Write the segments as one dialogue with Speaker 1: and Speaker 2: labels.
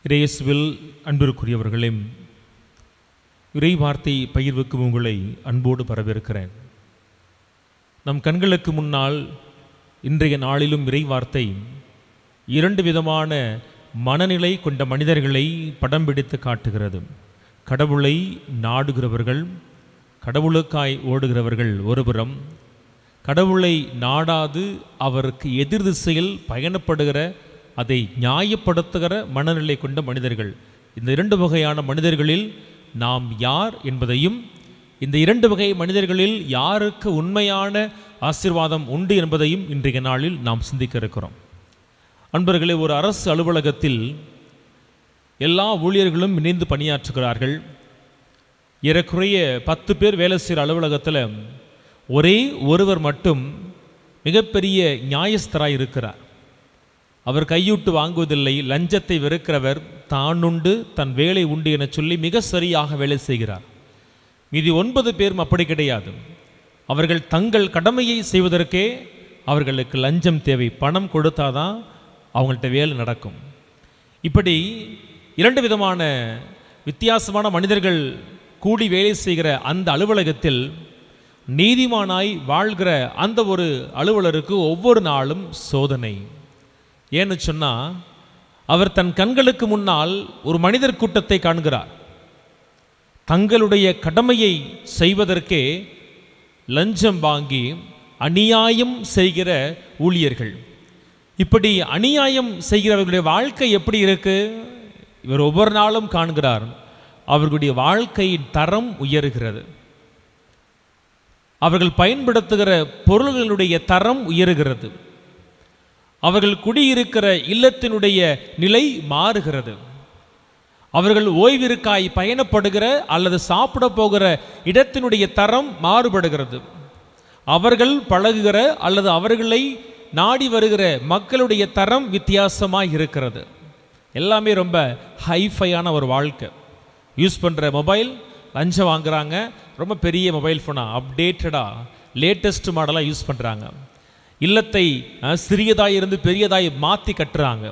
Speaker 1: இயேசுவில் அன்பிற்குரியவர்களே, இறை வார்த்தை பகிர்வுக்கும் உங்களை அன்போடு வரவேற்கிறேன். நம் கண்களுக்கு முன்னால் இன்றைய நாளிலும் இறை வார்த்தை இரண்டு விதமான மனநிலை கொண்ட மனிதர்களை படம் பிடித்து காட்டுகிறது. கடவுளை நாடுகிறவர்கள், கடவுளுக்காய் ஓடுகிறவர்கள் ஒருபுறம், கடவுளை நாடாது அவருக்கு எதிர் திசையில் பயணப்படுகிற, அதை நியாயப்படுத்துகிற மனநிலை கொண்ட மனிதர்கள். இந்த இரண்டு வகையான மனிதர்களில் நாம் யார் என்பதையும், இந்த இரண்டு வகை மனிதர்களில் யாருக்கு உண்மையான ஆசீர்வாதம் உண்டு என்பதையும் இன்றைய நாளில் நாம் சிந்திக்க இருக்கிறோம். அன்பர்களே, ஒரு அரசு அலுவலகத்தில் எல்லா ஊழியர்களும் இணைந்து பணியாற்றுகிறார்கள். ஏறக்குறைய 10 பேர் வேலை செய்கிற அலுவலகத்தில் ஒரே ஒருவர் மட்டும் மிகப்பெரிய நியாயஸ்தராக இருக்கிறார். அவர் கையூட்டு வாங்குவதில்லை, லஞ்சத்தை வெறுக்கிறவர், தான் உண்டு தன் வேலை உண்டு என சொல்லி மிக சரியாக வேலை செய்கிறார். மீதி 9 பேரும் அப்படி கிடையாது. அவர்கள் தங்கள் கடமையை செய்வதற்கே அவர்களுக்கு லஞ்சம் தேவை, பணம் கொடுத்தாதான் அவங்கள்ட்ட வேலை நடக்கும். இப்படி இரண்டு விதமான வித்தியாசமான மனிதர்கள் கூடி வேலை செய்கிற அந்த அலுவலகத்தில் நீதிமானாய் வாழ்கிற அந்த ஒரு அலுவலருக்கு ஒவ்வொரு நாளும் சோதனை. ஏன்னு சொன்னால், அவர் தன் கண்களுக்கு முன்னால் ஒரு மனிதர் கூட்டத்தை காண்கிறார். தங்களுடைய கடமையை செய்வதற்கே லஞ்சம் வாங்கி அநியாயம் செய்கிற ஊழியர்கள். இப்படி அநியாயம் செய்கிறவர்களுடைய வாழ்க்கை எப்படி இருக்கு? இவர் ஒவ்வொரு நாளும் காண்கிறார். அவர்களுடைய வாழ்க்கையின் தரம் உயருகிறது. அவர்கள் பயன்படுத்துகிற பொருள்களுடைய தரம் உயருகிறது. அவர்கள் குடியிருக்கிற இல்லத்தினுடைய நிலை மாறுகிறது. அவர்கள் ஓய்விற்காய் பயணப்படுகிற அல்லது சாப்பிட போகிற இடத்தினுடைய தரம் மாறுபடுகிறது. அவர்கள் பழகுகிற அல்லது அவர்களை நாடி வருகிற மக்களுடைய தரம் வித்தியாசமாக இருக்கிறது. எல்லாமே ரொம்ப ஹைஃபையான ஒரு வாழ்க்கை. யூஸ் பண்ணுற மொபைல் லஞ்சம் வாங்குறாங்க. ரொம்ப பெரிய மொபைல் ஃபோனாக அப்டேட்டடாக லேட்டஸ்ட் மாடலாக யூஸ் பண்ணுறாங்க. இல்லத்தை சிறியதாய் இருந்து பெரியதாய் மாற்றி கட்டுறாங்க.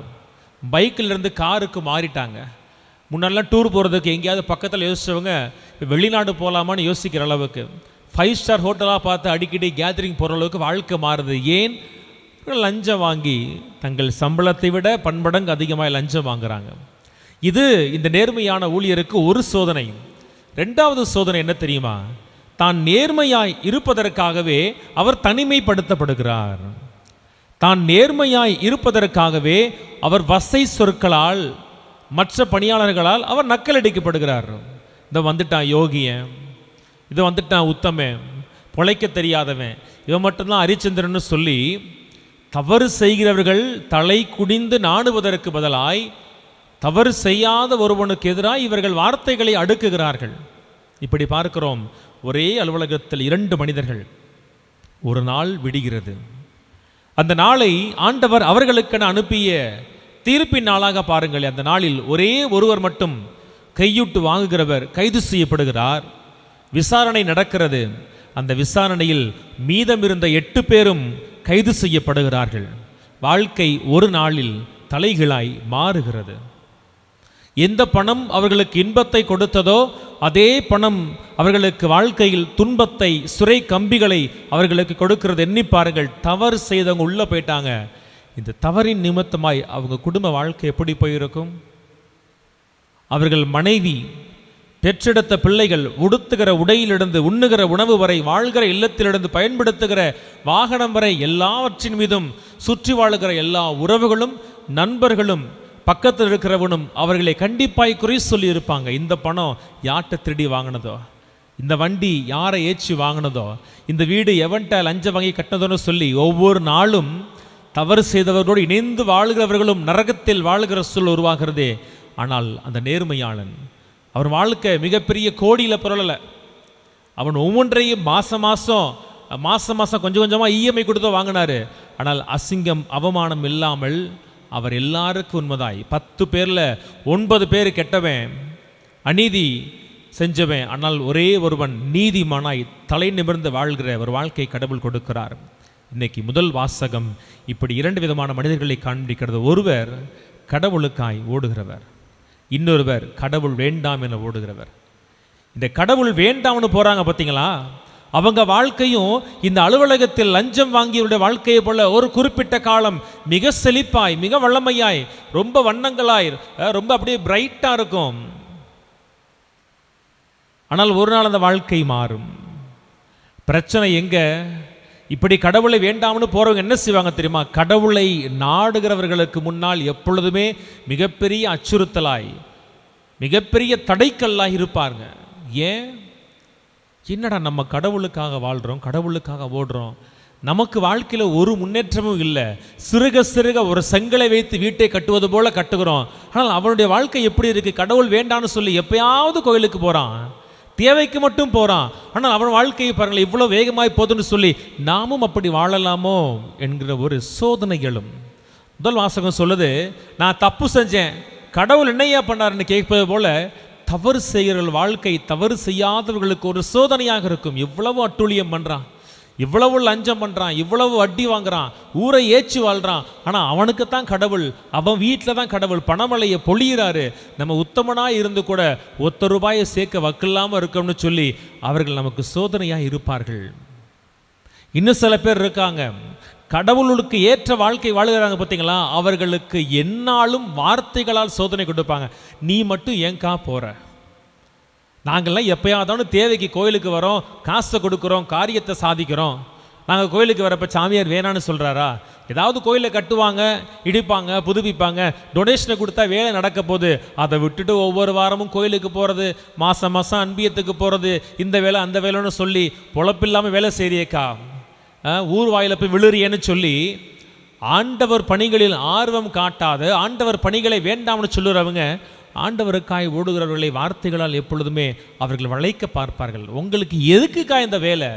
Speaker 1: பைக்கிலிருந்து காருக்கு மாறிட்டாங்க. முன்னெல்லாம் டூர் போகிறதுக்கு எங்கேயாவது பக்கத்தில் யோசிச்சவங்க வெளிநாடு போகலாமான்னு யோசிக்கிற அளவுக்கு 5 ஸ்டார் ஹோட்டலாக பார்த்து அடிக்கடி கேதரிங் போகிற அளவுக்கு வாழ்க்கை மாறுது. ஏன்? லஞ்சம் வாங்கி தங்கள் சம்பளத்தை விட பன்மடங்கு அதிகமாக லஞ்சம் வாங்குறாங்க. இது இந்த நேர்மையான ஊழியருக்கு ஒரு சோதனை. 2வது சோதனை என்ன தெரியுமா? தான் நேர்மையாய் இருப்பதற்காகவே அவர் தனிமைப்படுத்தப்படுகிறார். தான் நேர்மையாய் இருப்பதற்காகவே அவர் வசை சொற்களால், மற்ற பணியாளர்களால் அவர் நக்கலடிக்கப்படுகிறார். இதை வந்துட்டான் யோகியன், இதை வந்துட்டான் உத்தமன், பொழைக்க தெரியாதவன், இவன் மட்டும்தான் ஹரிச்சந்திரன்னு சொல்லி தவறு செய்கிறவர்கள் தலை குடிந்து நாணுவதற்கு பதிலாய் தவறு செய்யாத ஒருவனுக்கு எதிராக இவர்கள் வார்த்தைகளை அடுக்குகிறார்கள். இப்படி பார்க்கிறோம். ஒரே அலுவலகத்தில் 2 மனிதர்கள். ஒரு நாள் விடுகிறது. அந்த நாளை ஆண்டவர் அவர்களுக்கென அனுப்பிய தீர்ப்பின் நாளாக பாருங்கள். அந்த நாளில் ஒரே ஒருவர் மட்டும் கையூட்டு வாங்குகிறவர் கைது செய்யப்படுகிறார். விசாரணை நடக்கிறது. அந்த விசாரணையில் மீதமிருந்த 8 பேரும் கைது செய்யப்படுகிறார்கள். வாழ்க்கை ஒரு நாளில் தலைகீழாய் மாறுகிறது. எந்த பணம் அவர்களுக்கு இன்பத்தை கொடுத்ததோ அதே பணம் அவர்களுக்கு வாழ்க்கையில் துன்பத்தை, சுரை கம்பிகளை அவர்களுக்கு கொடுக்கிறது. எண்ணி பாருங்கள். தவறு செய்தவங்க உள்ளே போயிட்டாங்க. இந்த தவறின் நிமித்தமாய் அவங்க குடும்ப வாழ்க்கை எப்படி போயிருக்கும்? அவர்கள் மனைவி, பெற்றெடுத்த பிள்ளைகள், உடுத்துகிற உடையிலிருந்து உண்ணுகிற உணவு வரை, வாழ்கிற இல்லத்திலிருந்து பயன்படுத்துகிற வாகனம் வரை, எல்லாவற்றின் மீதும் சுற்றி வாழுகிற எல்லா உறவுகளும், நண்பர்களும், பக்கத்தில் இருக்கிறவனும் அவர்களை கண்டிப்பாய் குறை சொல்லி இருப்பாங்க. இந்த பணம் யார்கிட்ட திருடி வாங்கினதோ, இந்த வண்டி யாரை ஏற்றி வாங்கினதோ, இந்த வீடு எவன்ட்ட லஞ்சம் வாங்கி கட்டினதோன்னு சொல்லி ஒவ்வொரு நாளும் தவறு செய்தவர்களோடு இணைந்து வாழ்கிறவர்களும் நரகத்தில் வாழ்கிற சூழல் உருவாகிறதே. ஆனால் அந்த நேர்மையாளன், அவன் வாழ்க்கை மிகப்பெரிய கோடியில் புரளலை. அவன் ஒவ்வொன்றையும் மாதம் மாதம் கொஞ்சம் கொஞ்சமாக இஎம்ஐ கொடுத்து வாங்கினார். ஆனால் அசிங்கம், அவமானம் இல்லாமல் அவர் எல்லாருக்கும் உண்மைதாய் 10 பேரில் 9 பேர் கெட்டவன், அநீதி செஞ்சவன். ஆனால் ஒரே ஒருவன் நீதிமானாய் தலை நிமிர்ந்து வாழ்கிற ஒரு வாழ்க்கை கடவுள் கொடுக்கிறார். இன்னைக்கு முதல் வாசகம் இப்படி 2 விதமான மனிதர்களை காண்பிக்கிறது. ஒருவர் கடவுளுக்காய் ஓடுகிறவர், இன்னொருவர் கடவுள் வேண்டாம் என ஓடுகிறவர். இந்த கடவுள் வேண்டாம்னு போறாங்க பார்த்தீங்களா, அவங்க வாழ்க்கையும் இந்த அலுவலகத்தில் லஞ்சம் வாங்கியவருடைய வாழ்க்கையை போல ஒரு குறிப்பிட்ட காலம் மிக செழிப்பாய், மிக வல்லமையாய், ரொம்ப வண்ணங்களாய், ரொம்ப அப்படியே பிரைட்டா இருக்கும். ஆனால் ஒரு நாள் அந்த வாழ்க்கை மாறும். பிரச்சனை எங்க? இப்படி கடவுளை வேண்டாம்னு போறவங்க என்ன செய்வாங்க தெரியுமா? கடவுளை நாடுகிறவர்களுக்கு முன்னால் எப்பொழுதுமே மிகப்பெரிய அச்சுறுத்தலாய், மிகப்பெரிய தடைக்கல்லாய் இருப்பாங்க. ஏன்? என்னடா நம்ம கடவுளுக்காக வாழ்கிறோம், கடவுளுக்காக ஓடுறோம், நமக்கு வாழ்க்கையில் ஒரு முன்னேற்றமும் இல்லை, சிறுக சிறுக ஒரு செங்கலை வைத்து வீட்டை கட்டுவது போல கட்டுகிறோம். ஆனால் அவனுடைய வாழ்க்கை எப்படி இருக்குது? கடவுள் வேண்டான்னு சொல்லி எப்பயாவது கோயிலுக்கு போகிறான், தேவைக்கு மட்டும் போகிறான். ஆனால் அவன் வாழ்க்கையை பாருங்கள் இவ்வளோ வேகமாய் போதுன்னு சொல்லி நாமும் அப்படி வாழலாமோ என்கிற ஒரு சோதனை எழும். முதல் வாசகம் சொல்லுது, நான் தப்பு செஞ்சேன், கடவுள் என்னையா பண்ணாருன்னு கேட்பது போல தவறு செய்கிறவர்கள் வாழ்க்கை தவறு செய்யாதவர்களுக்கு ஒரு சோதனையாக இருக்கும். இவ்வளவு அட்டூழியம் பண்ணுறான், இவ்வளவு லஞ்சம் பண்ணுறான், இவ்வளவு வட்டி வாங்குறான், ஊரை ஏற்றி வாழ்கிறான், ஆனால் அவனுக்குத்தான் கடவுள், அவன் வீட்டில் தான் கடவுள் பணமழையை பொழியிறாரு, நம்ம உத்தமனாக இருந்து கூட ₹1 சேர்க்க வக்கில்லாமல் இருக்கோம்னு சொல்லி அவர்கள் நமக்கு சோதனையாக இருப்பார்கள். இன்னும் சில பேர் இருக்காங்க, கடவுளுக்கு ஏற்ற வாழ்க்கை வாழுகிறாங்க பார்த்தீங்களா, அவர்களுக்கு எந்நாளும் வார்த்தைகளால் சோதனை கொடுப்பாங்க. நீ மட்டும் ஏங்கா போகிற, நாங்கள்லாம் எப்பயாவது தேவைக்கு கோயிலுக்கு வரோம், காசை கொடுக்குறோம், காரியத்தை சாதிக்கிறோம். நாங்கள் கோயிலுக்கு வரப்போ சாமியார் வேணான்னு சொல்கிறாரா? ஏதாவது கோயிலை கட்டுவாங்க, இடிப்பாங்க, புதுப்பிப்பாங்க, டொனேஷனை கொடுத்தா வேலை நடக்க போகுது, அதை விட்டுட்டு ஒவ்வொரு வாரமும் கோயிலுக்கு போகிறது, மாதம் மாதம் அன்பியத்துக்கு போகிறது, இந்த வேலை அந்த வேலைன்னு சொல்லி பொழப்பில்லாமல் வேலை செய்றியேக்கா, ஊர் வாயில போய் விழுறியன்னு சொல்லி ஆண்டவர் பணிகளில் ஆர்வம் காட்டாத, ஆண்டவர் பணிகளை வேண்டாம்னு சொல்லுறவங்க ஆண்டவருக்காய் ஓடுகிறவர்களை வார்த்தைகளால் எப்பொழுதுமே அவர்கள் வளைக்க பார்ப்பார்கள். உங்களுக்கு எதுக்குக்கா இந்த வேலை?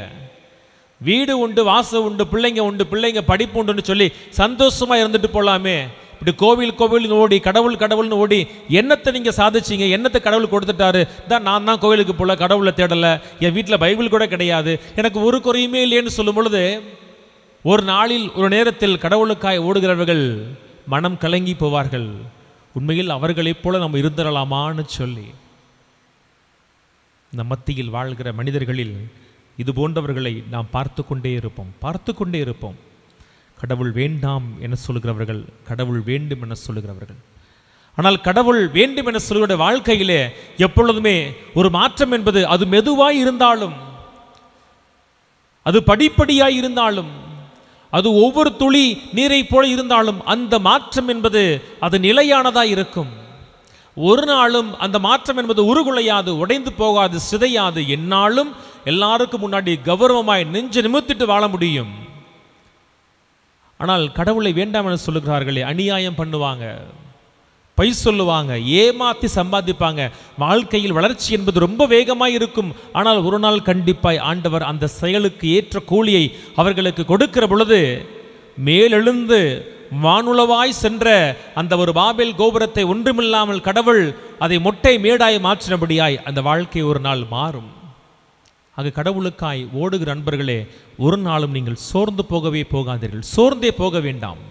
Speaker 1: வீடு உண்டு, வாசல் உண்டு, பிள்ளைங்க உண்டு, பிள்ளைங்க படிப்பு உண்டுன்னு சொல்லி சந்தோஷமாக இருந்துட்டு போகலாமே. இப்படி கோவில் கோவில்னு ஓடி கடவுள் கடவுள்னு ஓடி என்னத்தை நீங்கள் சாதிச்சிங்க? என்னத்தை கடவுள் கொடுத்துட்டாரு? தான் நான் தான் கோவிலுக்கு போகல, கடவுளை தேடலை, என் வீட்டில் பைபிள் கூட கிடையாது, எனக்கு ஒரு குறையுமே இல்லைன்னு சொல்லும் பொழுது ஒரு நாளில் ஒரு நேரத்தில் கடவுளுக்காய் ஓடுகிறவர்கள் மனம் கலங்கி போவார்கள். உண்மையில் அவர்களைப் போல நம்ம இருந்துடலாமான்னு சொல்லி இந்த மத்தியில் வாழ்கிற மனிதர்களில் இது போன்றவர்களை நாம் பார்த்து கொண்டே இருப்போம். கடவுள் வேண்டாம் என சொல்கிறவர்கள், கடவுள் வேண்டும் என சொல்லுகிறவர்கள். ஆனால் கடவுள் வேண்டும் என சொல்கிற வாழ்க்கையிலே எப்பொழுதுமே ஒரு மாற்றம் என்பது அது மெதுவாய் இருந்தாலும், அது படிப்படியாய் இருந்தாலும், அது ஒவ்வொரு துளி நீரை போல இருந்தாலும் அந்த மாற்றம் என்பது அது நிலையானதாக இருக்கும். ஒரு நாளும் அந்த மாற்றம் என்பது உருகுலையாது, உடைந்து போகாது, சிதையாது. எந்நாளும் எல்லாருக்கும் முன்னாடி கௌரவமாய் நெஞ்சு நிமிர்த்திட்டு வாழ முடியும். ஆனால் கடவுளை வேண்டாம் என சொல்லுகிறார்களே, அநியாயம் பண்ணுவாங்க, பொய் சொல்லுவாங்க, ஏமாத்தி சம்பாதிப்பாங்க. வாழ்க்கையில் வளர்ச்சி என்பது ரொம்ப வேகமாய் இருக்கும். ஆனால் ஒரு நாள் கண்டிப்பாய் ஆண்டவர் அந்த செயலுக்கு ஏற்ற கூலியை அவர்களுக்கு கொடுக்கிற பொழுது மேலெழுந்து வானுளவாய் சென்ற அந்த ஒரு பாபேல் கோபுரத்தை ஒன்றுமில்லாமல் கடவுள் அதை மொட்டை மேடாய் மாற்றினபடியாய் அந்த வாழ்க்கை ஒரு நாள் மாறும். ஆக கடவுளுக்காய் ஓடுகிற நண்பர்களே, ஒரு நாளும் நீங்கள் சோர்ந்து போகவே போகாதீர்கள், சோர்ந்தே போக வேண்டாம்.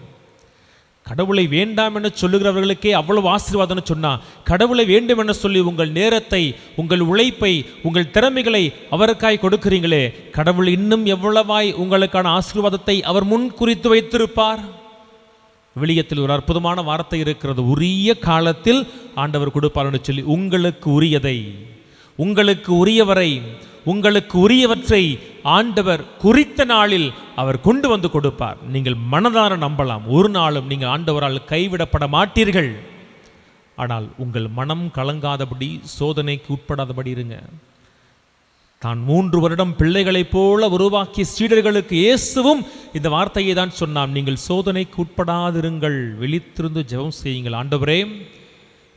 Speaker 1: கடவுளை வேண்டாம் என சொல்லுகிறவர்களுக்கே அவ்வளவு ஆசீர்வாதம்னு சொன்னால், கடவுளை வேண்டும் என சொல்லி உங்கள் நேரத்தை, உங்கள் உழைப்பை, உங்கள் திறமைகளை அவருக்காய் கொடுக்கிறீங்களே, கடவுள் இன்னும் எவ்வளவாய் உங்களுக்கான ஆசீர்வாதத்தை அவர் முன் குறித்து வைத்திருப்பார். விவிலியத்தில் ஒரு அற்புதமான வார்த்தை இருக்கிறது, உரிய காலத்தில் ஆண்டவர் கொடுப்பார்னு சொல்லி. உங்களுக்கு உரியதை, உங்களுக்கு உரியவரை, உங்களுக்கு உரியவற்றை ஆண்டவர் குறித்த நாளில் அவர் கொண்டு வந்து கொடுப்பார். நீங்கள் மனதார நம்பலாம், ஒரு நாளும் நீங்கள் ஆண்டவரால் கைவிடப்பட மாட்டீர்கள். ஆனால் உங்கள் மனம் கலங்காதபடி, சோதனைக்கு உட்படாதபடி இருங்க. தான் 3 வருடம் பிள்ளைகளைப் போல உருவாக்கிய சீடர்களுக்கு இயேசுவும் இந்த வார்த்தையை தான் சொன்னான், நீங்கள் சோதனைக்கு உட்படாதிருங்கள், விழித்திருந்து ஜெபம் செய்யுங்கள். ஆண்டவரே,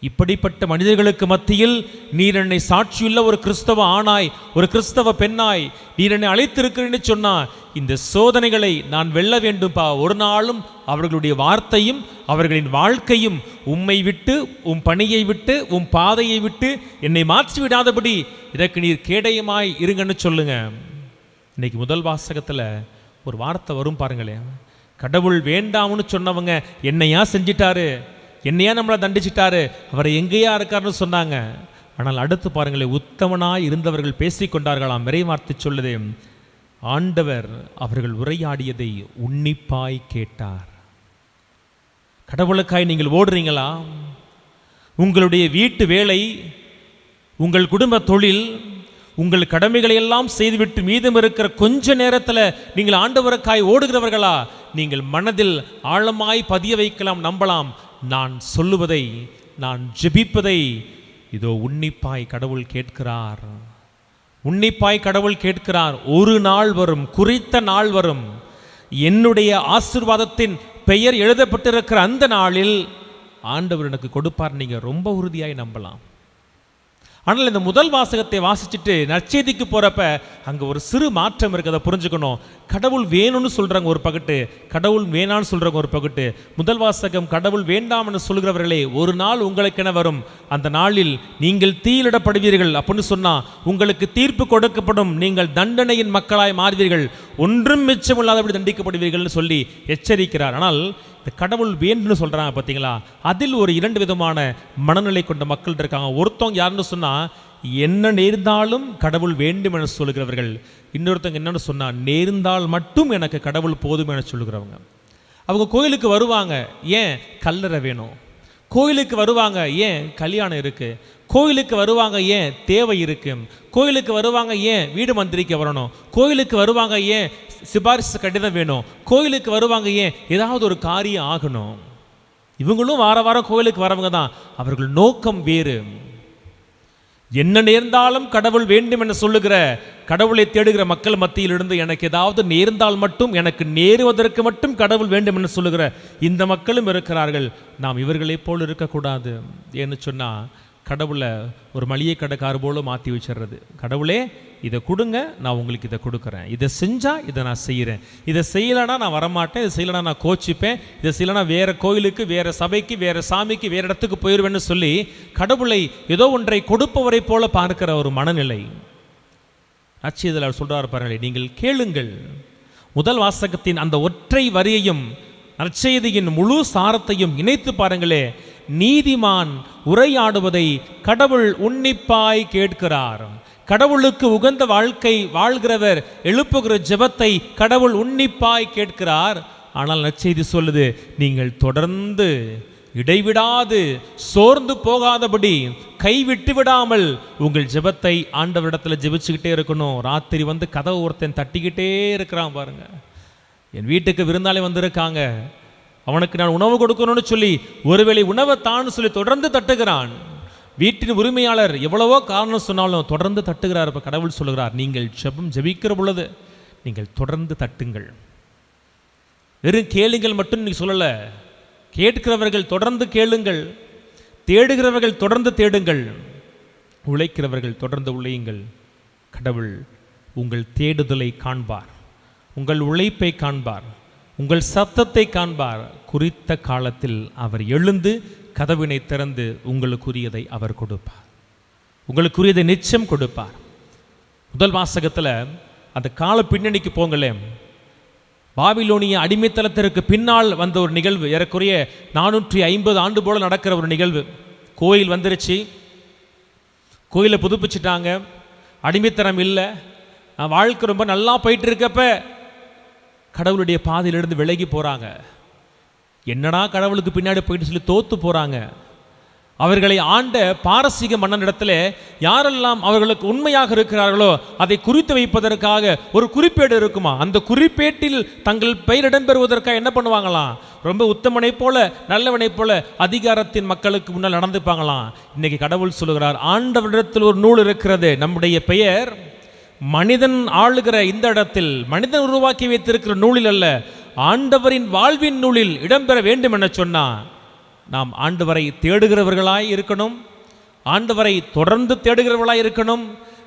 Speaker 1: இப்படிப்பட்ட மனிதர்களுக்கு மத்தியில் நீர் என்னை சாட்சியுள்ள ஒரு கிறிஸ்தவ ஆணாய், ஒரு கிறிஸ்தவ பெண்ணாய் நீர் என்னை அழைத்திருக்கிறேன்னு சொன்னா, இந்த சோதனைகளை நான் வெல்ல வேண்டும்பா. ஒரு நாளும் அவர்களுடைய வார்த்தையும் அவர்களின் வாழ்க்கையும் உம்மை விட்டு, உம் பணியை விட்டு, உம் பாதையை விட்டு என்னை மாற்றி விடாதபடி இதற்கு நீர் கேடயமாய் இருங்கன்னு சொல்லுங்க. இன்னைக்கு முதல் வாசகத்தில் ஒரு வார்த்தை வரும் பாருங்களேன், கடவுள் வேண்டாம்னு சொன்னவங்க என்னையா செஞ்சிட்டாரு, என்னையா நம்மளை தண்டிச்சிட்டாரு, அவரை எங்கேயா இருக்காருன்னு சொன்னாங்க. ஆனால் அடுத்து பாருங்களேன், உத்தமனாய் இருந்தவர்கள் பேசிக்கொண்டார்களாம். இறைவார்த்தை சொல்லுது, ஆண்டவர் அவர்கள் உரையாடியதை உன்னிப்பாய் கேட்டார். கடவுளுக்காய் நீங்கள் ஓடுறீங்களா? உங்களுடைய வீட்டு வேலை, உங்கள் குடும்ப தொழில், உங்கள் கடமைகளை எல்லாம் செய்துவிட்டு மீதம் இருக்கிற கொஞ்ச நேரத்தில் நீங்கள் ஆண்டவருக்காய் ஓடுகிறவர்களா? நீங்கள் மனதில் ஆழமாய் பதிய வைக்கலாம், நம்பலாம், நான் சொல்லுவதை, நான் ஜெபிப்பதை இதோ உன்னிப்பாய் கடவுள் கேட்கிறார். உன்னிப்பாய் கடவுள் கேட்கிறார். ஒரு நாள் வரும், குறித்த நாள் வரும், என்னுடைய ஆசீர்வாதத்தின் பெயர் எழுதப்பட்டிருக்கிற அந்த நாளில் ஆண்டவர் எனக்கு கொடுப்பார். நீங்கள் ரொம்ப உறுதியாய் நம்பலாம். ஆனால் இந்த முதல் வாசகத்தை வாசிச்சுட்டு நற்செய்திக்கு போகிறப்ப அங்கே ஒரு சிறு மாற்றம் இருக்குது, அதை புரிஞ்சுக்கணும். கடவுள் வேணும்னு சொல்கிறாங்க ஒரு பக்கத்து, கடவுள் வேணான்னு சொல்கிறாங்க ஒரு பக்கத்து. முதல் வாசகம் கடவுள் வேண்டாம்னு சொல்கிறவர்களே, ஒரு நாள் உங்களுக்கென வரும், அந்த நாளில் நீங்கள் தீயிலிடப்படுவீர்கள் அப்படின்னு சொன்னால் உங்களுக்கு தீர்ப்பு கொடுக்கப்படும், நீங்கள் தண்டனையின் மக்களாய் மாறுவீர்கள், ஒன்றும் மிச்சமில்லாதபடி தண்டிக்கப்படுவீர்கள்னு சொல்லி எச்சரிக்கிறார். ஆனால் இந்த கடவுள் வேண்டும்னு சொல்கிறாங்க பார்த்தீங்களா, அதில் ஒரு 2 விதமான மனநிலை கொண்ட மக்கள் இருக்காங்க. ஒருத்தவங்க யாருன்னு சொன்னால், என்ன நேர்ந்தாலும் கடவுள் வேண்டும் என சொல்லுகிறவர்கள். இன்னொருத்தவங்க என்னென்னு சொன்னால், நேர்ந்தால் மட்டும் எனக்கு கடவுள் போதும் என சொல்லுகிறவங்க. அவங்க கோயிலுக்கு வருவாங்க, ஏன் கல்லறை வேணும். கோயிலுக்கு வருவாங்க, ஏன் கல்யாணம் இருக்குது. கோயிலுக்கு வருவாங்க, ஏன் தேவை இருக்கு. கோயிலுக்கு வருவாங்க, ஏன் வீடு மந்திரிக்க வரணும். கோயிலுக்கு வருவாங்க, ஏன் சிபாரிசு கடிதம் வேணும். கோயிலுக்கு வருவாங்க, ஏன் ஏதாவது ஒரு காரியம் ஆகணும். இவங்களும் வார வாரம் கோயிலுக்கு வரவங்க தான், அவர்கள் நோக்கம் வேறு. என்ன நேர்ந்தாலும் கடவுள் வேண்டும் என சொல்லுகிற, கடவுளை தேடுகிற மக்கள் மத்தியிலிருந்து எனக்கு ஏதாவது நேர்ந்தால் மட்டும், எனக்கு நேருவதற்கு மட்டும் கடவுள் வேண்டும் என்று சொல்லுகிற இந்த மக்களும் இருக்கிறார்கள். நாம் இவர்களைப் போல் இருக்கக்கூடாது. ஏன்னு சொன்னால், கடவுளை ஒரு மளிகை கடைக்காரர் போல மாற்றி வச்சிடுறது. கடவுளே இதை கொடுங்க, நான் உங்களுக்கு இதை கொடுக்குறேன், இதை செஞ்சால் இதை நான் செய்கிறேன், இதை செய்யலைன்னா நான் வரமாட்டேன், இதை செய்யலைன்னா நான் கோச்சிப்பேன், இதை செய்யலைன்னா வேறு கோயிலுக்கு, வேறு சபைக்கு, வேறு சாமிக்கு, வேறு இடத்துக்கு போயிடுவேன்னு சொல்லி கடவுளை ஏதோ ஒன்றை கொடுப்பவரை போல பார்க்கிற ஒரு மனநிலை. நற்செய்தியில் அவர் சொல்கிறார் பாருங்களே, நீங்கள் கேளுங்கள். முதல் வாசகத்தின் அந்த ஒற்றை வரியையும் நற்செய்தியின் முழு சாரத்தையும் இணைத்து பாருங்களே. நீதிமான் உரையாடுவதை கடவுள் உன்னிப்பாய் கேட்கிறார். கடவுளுக்கு உகந்த வாழ்க்கை வாழ்கிறவர் எழுப்புகிற ஜெபத்தை கடவுள் உன்னிப்பாய் கேட்கிறார். ஆனால் நற்செய்தி சொல்லுது, நீங்கள் தொடர்ந்து இடைவிடாது சோர்ந்து போகாதபடி, கைவிட்டு விடாமல் உங்கள் ஜெபத்தை ஆண்டவரிடத்தில் ஜெபிச்சுக்கிட்டே இருக்கணும். ராத்திரி வந்து கதவு ஒருத்தன் தட்டிக்கிட்டே இருக்கிறான் பாருங்க. என் வீட்டுக்கு விருந்தாளி வந்திருக்காங்க, அவனுக்கு நான் உணவு கொடுக்கணும்னு சொல்லி ஒருவேளை உணவை தான் சொல்லி தொடர்ந்து தட்டுகிறான். வீட்டின் உரிமையாளர் எவ்வளவோ காரணம் சொன்னாலும் தொடர்ந்து தட்டுகிறார். இப்போ கடவுள் சொல்லுகிறார், நீங்கள் ஜெபிக்கிற பொழுது நீங்கள் தொடர்ந்து தட்டுங்கள். வெறும் கேளுங்கள் மட்டும் நீ சொல்லலை, கேட்கிறவர்கள் தொடர்ந்து கேளுங்கள், தேடுகிறவர்கள் தொடர்ந்து தேடுங்கள், உழைக்கிறவர்கள் தொடர்ந்து உழையுங்கள். கடவுள் உங்கள் தேடுதலை காண்பார், உங்கள் உழைப்பை காண்பார், உங்கள் சத்தத்தை காண்பார். குறித்த காலத்தில் அவர் எழுந்து கதவினை திறந்து உங்களுக்குரியதை அவர் கொடுப்பார், உங்களுக்குரியதை நிச்சயம் கொடுப்பார். முதல் வாசகத்தில் அந்த கால பின்னணிக்கு போங்களேன். பாபிலோனிய அடிமைத்தளத்திற்கு பின்னால் வந்த ஒரு நிகழ்வு, ஏறக்குறைய 450 ஆண்டு போல நடக்கிற ஒரு நிகழ்வு. கோயில் வந்துருச்சு, கோயிலை புதுப்பிச்சிட்டாங்க, அடிமைத்தனம் இல்லை, வாழ்க்கை ரொம்ப நல்லா போயிட்டு இருக்கப்ப கடவுளுடைய பாதையிலிருந்து விலகி போகிறாங்க. என்னடா கடவுளுக்கு பின்னாடி போயிட்டு சொல்லி தோத்து போகிறாங்க. அவர்களை ஆண்ட பாரசீக மன்னனிடத்தில் யாரெல்லாம் அவர்களுக்கு உண்மையாக இருக்கிறார்களோ அதை குறித்து வைப்பதற்காக ஒரு குறிப்பேடு இருக்குமா. அந்த குறிப்பேட்டில் தங்கள் பெயர் இடம்பெறுவதற்காக என்ன பண்ணுவாங்களாம், ரொம்ப உத்தமனை போல நல்லவனை போல அதிகாரத்தின் மக்களுக்கு முன்னால் நடந்துப்பாங்களாம். இன்னைக்கு கடவுள் சொல்லுகிறார், ஆண்டவரிடத்தில் ஒரு நூல் இருக்கிறது, நம்முடைய பெயர் மனிதன் ஆளுகிற இந்த இடத்தில், மனிதன் உருவாக்கி வைத்திருக்கிற நூலில் அல்ல, ஆண்டவரின் வாழ்வின் நூலில் இடம்பெற வேண்டும் என சொன்னார். நாம் ஆண்டவரை தேடுகிறவர்களாய் இருக்கணும், ஆண்டவரை தொடர்ந்து தேடுகிறவர்களாய் இருக்கணும்.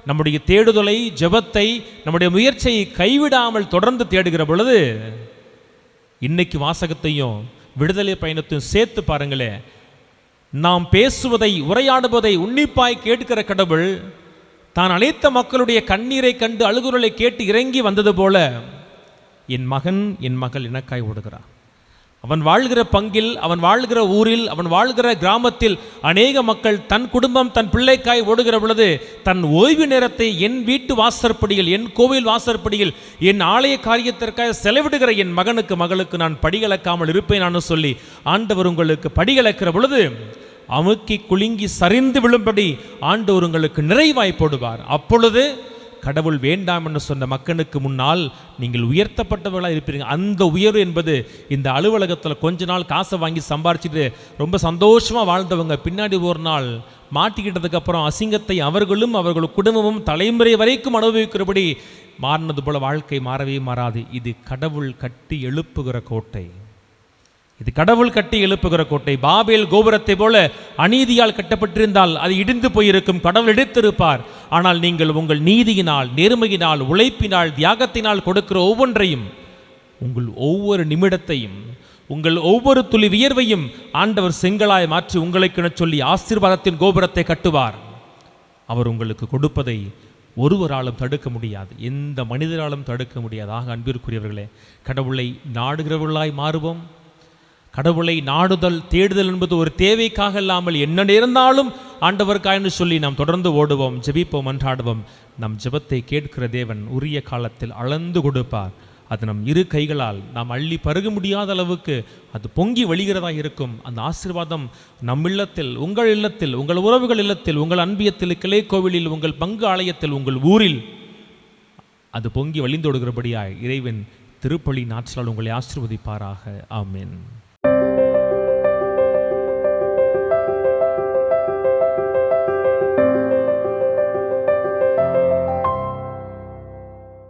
Speaker 1: நம்முடைய தேடுதலை, ஜெபத்தை, நம்முடைய முயற்சியை கைவிடாமல் தொடர்ந்து தேடுகிற பொழுது, இன்னைக்கு வாசகத்தையும் விடுதலை பயணத்தையும் சேர்த்து பாருங்களே. நாம் பேசுவதை, உரையாடுவதை உன்னிப்பாய் கேட்கிற கடவுள் தான் அழைத்த மக்களுடைய கண்ணீரை கண்டு அழுகுரலை கேட்டு இறங்கி வந்தது போல என் மகன் என் மகள் எனக்காய் ஓடுகிறார். அவன் வாழ்கிற பங்கில், அவன் வாழ்கிற ஊரில், அவன் வாழ்கிற கிராமத்தில் அநேக மக்கள் தன் குடும்பம் தன் பிள்ளைக்காய் ஓடுகிற பொழுது தன் ஓய்வு நேரத்தை என் வீட்டு வாசற்படியில், என் கோவில் வாசற்படியில், என் ஆலய காரியத்திற்காக செலவிடுகிற என் மகனுக்கு மகளுக்கு நான் படிகளக்காமல் இருப்பேன் சொல்லி ஆண்டவர் உங்களுக்கு படிகளக்கிற பொழுது அமுக்கி குலுங்கி சரிந்து விழும்படி ஆண்டவர் உங்களுக்கு நிறைவாய் போடுவார். அப்பொழுது கடவுள் வேண்டாம் என்று சொன்ன மக்களுக்கு முன்னால் நீங்கள் உயர்த்தப்பட்டவர்களாக இருப்பீங்க. அந்த உயர்வு என்பது இந்த அலுவலகத்தில் கொஞ்ச நாள் காசை வாங்கி சம்பாரிச்சுட்டு ரொம்ப சந்தோஷமாக வாழ்ந்தவங்க பின்னாடி ஒரு நாள் மாட்டிக்கிட்டதுக்கப்புறம் அசிங்கத்தை அவர்களும் அவர்கள் குடும்பமும் தலைமுறை வரைக்கும் அனுபவிக்கிறபடி மாறினது போல வாழ்க்கை மாறவே மாறாது. இது கடவுள் கட்டி எழுப்புகிற கோட்டை. இது கடவுள் கட்டி எழுப்புகிற கோட்டை. பாபேல் கோபுரத்தை போல அநீதியால் கட்டப்பட்டிருந்தால் அது இடிந்து போயிருக்கும், கடவுள் இடித்திருப்பார். ஆனால் நீங்கள் உங்கள் நீதியினால், நேர்மையினால், உழைப்பினால், தியாகத்தினால் கொடுக்கிற ஒவ்வொன்றையும், உங்கள் ஒவ்வொரு நிமிடத்தையும், உங்கள் ஒவ்வொரு துளி வியர்வையும் ஆண்டவர் செங்கலாய் மாற்றி உங்களுக்கென சொல்லி ஆசீர்வாதத்தின் கோபுரத்தை கட்டுவார். அவர் உங்களுக்கு கொடுப்பதை ஒருவராலும் தடுக்க முடியாது, எந்த மனிதராலும் தடுக்க முடியாது. ஆக அன்பிற்குரியவர்களே, கடவுளை நாடுகிறவர்களாய் மாறுவோம். கடவுளை நாடுதல், தேடுதல் என்பது ஒரு தேவைக்காக இல்லாமல் என்ன நேர்ந்தாலும் ஆண்டவருக்காக சொல்லி நாம் தொடர்ந்து ஓடுவோம், ஜெபிப்போம், மன்றாடுவோம். நம் ஜெபத்தை கேட்கிற தேவன் உரிய காலத்தில் அளந்து கொடுப்பார். அது நம் இரு கைகளால் நாம் அள்ளி பருக முடியாத அளவுக்கு அது பொங்கி வழிகிறதாக இருக்கும். அந்த ஆசீர்வாதம் நம் இல்லத்தில், உங்கள் இல்லத்தில், உங்கள் உறவுகள் இல்லத்தில், உங்கள் அன்பியத்தில், கிளை கோவிலில், உங்கள் பங்கு ஆலயத்தில், உங்கள் ஊரில் அது பொங்கி வழிந்தோடுகிறபடியாய் இறைவன் திருப்பலி நாட்களால் உங்களை ஆசீர்வதிப்பாராக. ஆமென்.